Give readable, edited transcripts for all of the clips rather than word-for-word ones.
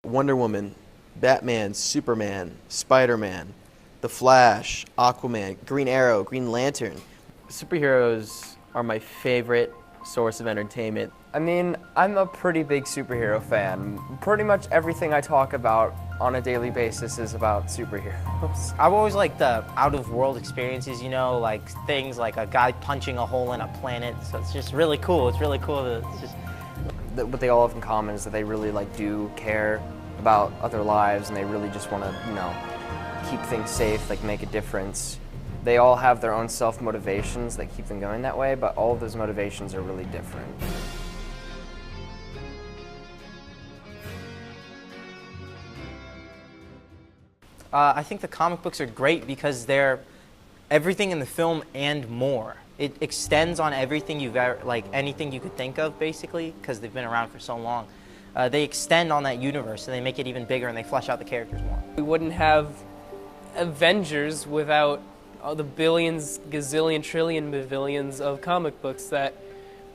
Wonder Woman, Batman, Superman, Spider-Man, The Flash, Aquaman, Green Arrow, Green Lantern. Superheroes are my favorite source of entertainment. I mean, I'm a pretty big superhero fan. Pretty much everything I talk about on a daily basis is about superheroes. I've always liked the out-of-world experiences, you know, like things like a guy punching a hole in a planet. So it's just really cool. It's really cool. It's just What they all have in common is that they really do care about other lives, and they really just want to, keep things safe, make a difference. They all have their own self-motivations that keep them going that way, but all of those motivations are really different. I think the comic books are great because they're everything in the film and more. It extends on everything you've ever, anything you could think of, basically, because they've been around for so long. They extend on that universe, and they make it even bigger, and they flesh out the characters more. We wouldn't have Avengers without all the billions, gazillion, trillion, bavillions of comic books that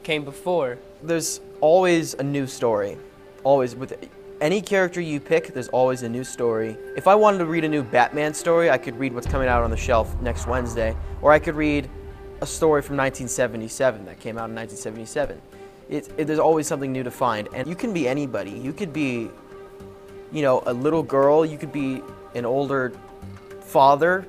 came before. There's always a new story. Always. With any character you pick, there's always a new story. If I wanted to read a new Batman story, I could read what's coming out on the shelf next Wednesday, or I could read a story from 1977 that came out in 1977. There's always something new to find, and you can be anybody. You could be, a little girl. You could be an older father.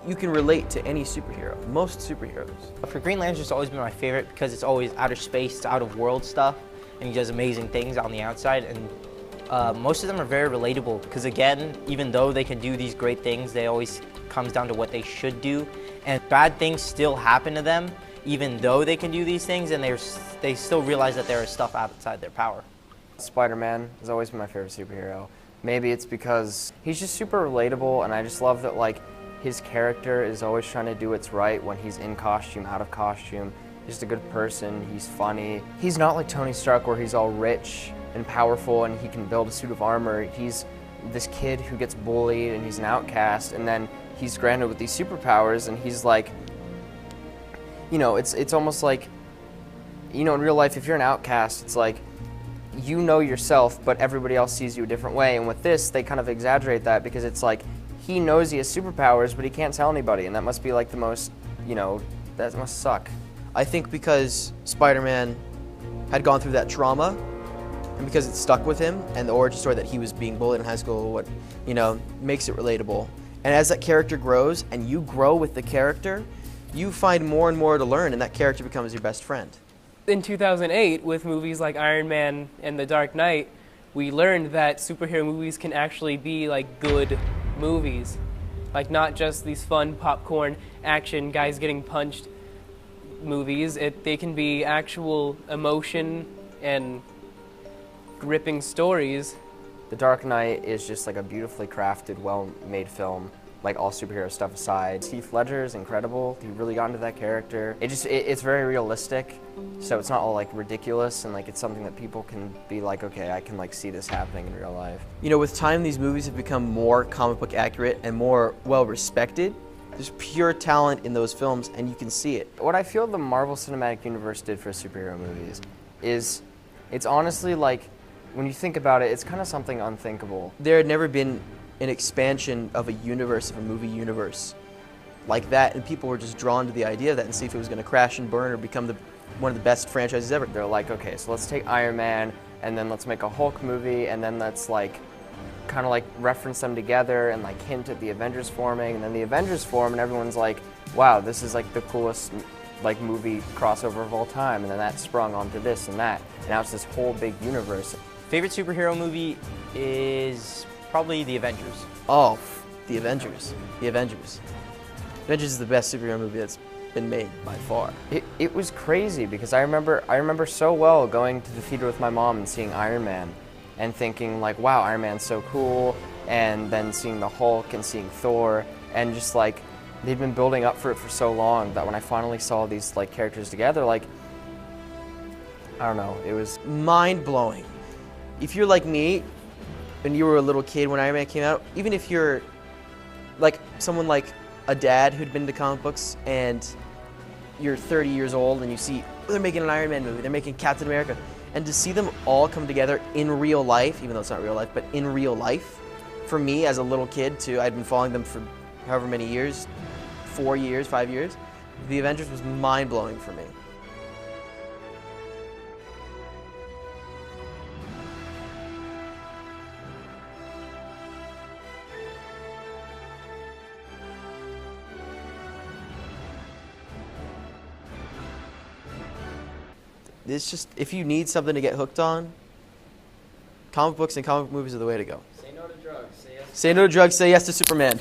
You can relate to any superhero, most superheroes. For Green Lantern, it's always been my favorite because it's always outer space, it's out-of-world stuff, and he does amazing things on the outside. And most of them are very relatable because, again, even though they can do these great things, they always comes down to what they should do. And bad things still happen to them, even though they can do these things, and they still realize that there is stuff outside their power. Spider-Man has always been my favorite superhero. Maybe it's because he's just super relatable, and I just love that, his character is always trying to do what's right when he's in costume, out of costume. He's just a good person, he's funny. He's not like Tony Stark where he's all rich and powerful and he can build a suit of armor. He's this kid who gets bullied and he's an outcast, and then he's granted with these superpowers, and he's it's almost like, in real life, if you're an outcast, it's like, yourself, but everybody else sees you a different way. And with this, they kind of exaggerate that because it's like, he knows he has superpowers, but he can't tell anybody, and that must be the most, that must suck. I think because Spider-Man had gone through that trauma, and because it stuck with him, and the origin story that he was being bullied in high school, makes it relatable. And as that character grows, and you grow with the character, you find more and more to learn, and that character becomes your best friend. In 2008, with movies like Iron Man and The Dark Knight, we learned that superhero movies can actually be good movies. Not just these fun popcorn action guys getting punched movies. They can be actual emotion and gripping stories. The Dark Knight is just a beautifully crafted, well-made film, all superhero stuff aside. Heath Ledger is incredible. He really got into that character. It's very realistic, so it's not all ridiculous, and it's something that people can be okay, I can see this happening in real life. With time, these movies have become more comic book accurate and more well-respected. There's pure talent in those films, and you can see it. What I feel the Marvel Cinematic Universe did for superhero movies is, it's honestly when you think about it, it's kind of something unthinkable. There had never been an expansion of a universe, of a movie universe like that, and people were just drawn to the idea of that and see if it was going to crash and burn or become one of the best franchises ever. They're okay, so let's take Iron Man, and then let's make a Hulk movie, and then let's kind of reference them together and hint at the Avengers forming, and then the Avengers form, and everyone's wow, this is the coolest movie crossover of all time, and then that sprung onto this and that, and now it's this whole big universe. Favorite superhero movie is probably The Avengers. Oh, The Avengers. The Avengers. Avengers is the best superhero movie that's been made by far. It was crazy because I remember so well going to the theater with my mom and seeing Iron Man and thinking wow, Iron Man's so cool, and then seeing the Hulk and seeing Thor, and just they'd been building up for it for so long that when I finally saw these characters together, I don't know, it was mind-blowing. If you're like me, and you were a little kid when Iron Man came out, even if you're someone like a dad who'd been to comic books and you're 30 years old and you see they're making an Iron Man movie, they're making Captain America, And to see them all come together in real life, even though it's not real life, but in real life, for me as a little kid too, I'd been following them for however many years, 4 years, 5 years, the Avengers was mind-blowing for me. It's just, if you need something to get hooked on, comic books and comic movies are the way to go. Say no to drugs. Say yes. Say no to drugs, say yes to Superman.